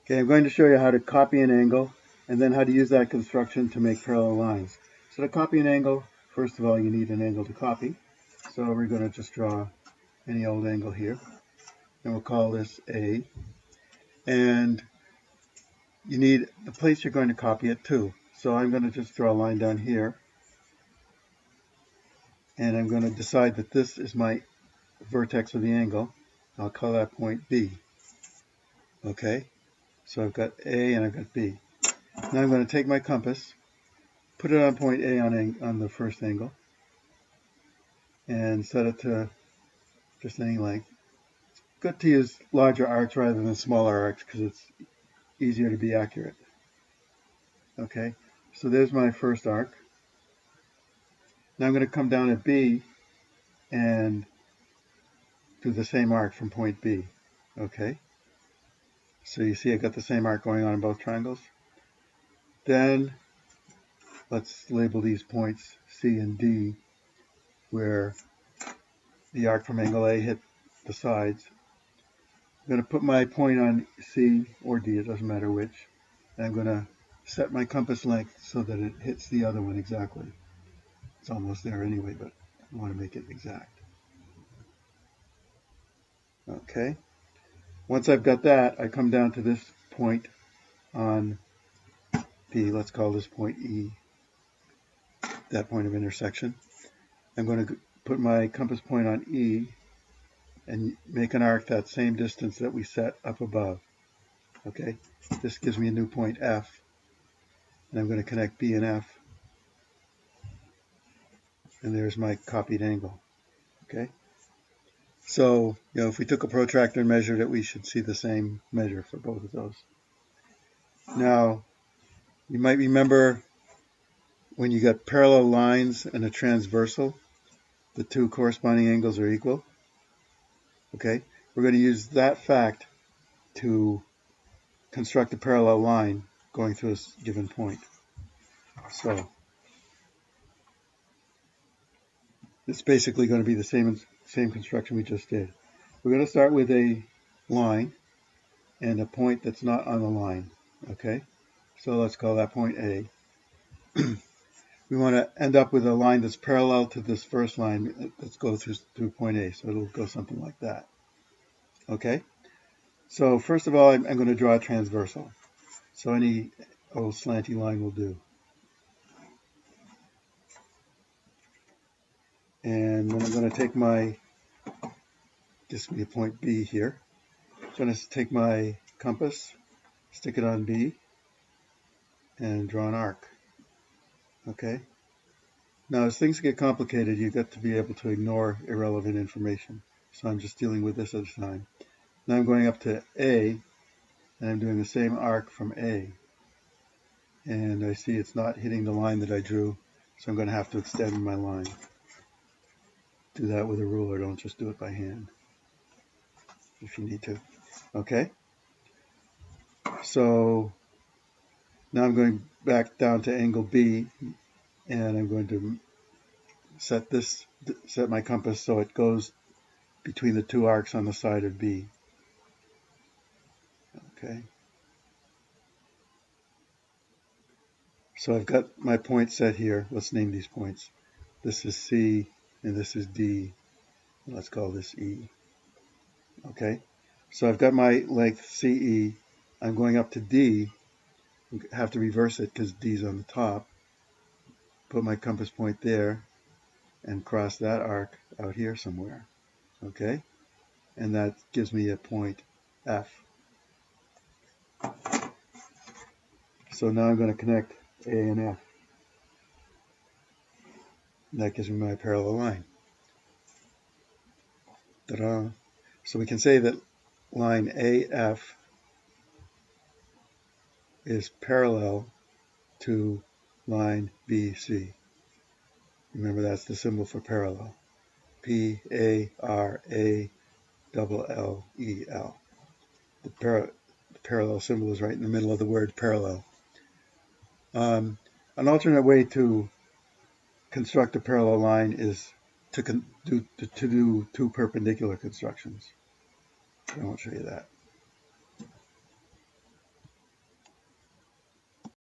Okay, I'm going to show you how to copy an angle and then how to use that construction to make parallel lines. So to copy an angle, first of all, you need an angle to copy. So we're going to just draw any old angle here, and we'll call this A. And you need the place you're going to copy it to. So I'm going to just draw a line down here, and I'm going to decide that this is my vertex of the angle. I'll call that point B. Okay, so I've got A and I've got B. Now I'm going to take my compass, put it on point A on the first angle, and set it to just any length. It's good to use larger arcs rather than smaller arcs because it's easier to be accurate. Okay, so there's my first arc. Now I'm going to come down at B and do the same arc from point B. Okay, so you see I got the same arc going on in both triangles. Then let's label these points C and D, where the arc from angle A hit the sides. I'm going to put my point on C or D, it doesn't matter which, and I'm going to set my compass length so that it hits the other one exactly. It's almost there anyway, but I want to make it exact. Okay. Once I've got that, I come down to this point on P. Let's call this point E, that point of intersection. I'm going to put my compass point on E and make an arc that same distance that we set up above. Okay. This gives me a new point F, and I'm going to connect B and F. And there's my copied angle. Okay. So, if we took a protractor and measured it, we should see the same measure for both of those. Now, you might remember when you got parallel lines and a transversal, the two corresponding angles are equal. Okay, we're going to use that fact to construct a parallel line going through a given point. So, it's basically going to be the same construction we just did. We're going to start with a line and a point that's not on the line. Okay, so let's call that point A. We want to end up with a line that's parallel to this first line that's go through point A, so it'll go something like that. Okay, so first of all, I'm going to draw a transversal. So any old slanty line will do. And then I'm going to take my, this will be a point B here. I'm going to take my compass, stick it on B, and draw an arc. Okay. Now, as things get complicated, you've got to be able to ignore irrelevant information. So I'm just dealing with this at a time. Now I'm going up to A, and I'm doing the same arc from A. And I see it's not hitting the line that I drew, so I'm going to have to extend my line. Do that with a ruler, don't just do it by hand if you need to. Okay? So now I'm going back down to angle B, and I'm going to set my compass so it goes between the two arcs on the side of B. Okay. So I've got my point set here. Let's name these points. This is C and this is D. Let's call this E. Okay. So I've got my length CE. I'm going up to D. I have to reverse it because D's on the top. Put my compass point there and cross that arc out here somewhere. Okay. And that gives me a point F. So now I'm going to connect A and F. And that gives me my parallel line. Ta-da! So we can say that line AF is parallel to line BC. Remember, that's the symbol for parallel. P-A-R-A-L-L-E-L. The parallel symbol is right in the middle of the word parallel. An alternate way to construct a parallel line is to do two perpendicular constructions. I won't show you that.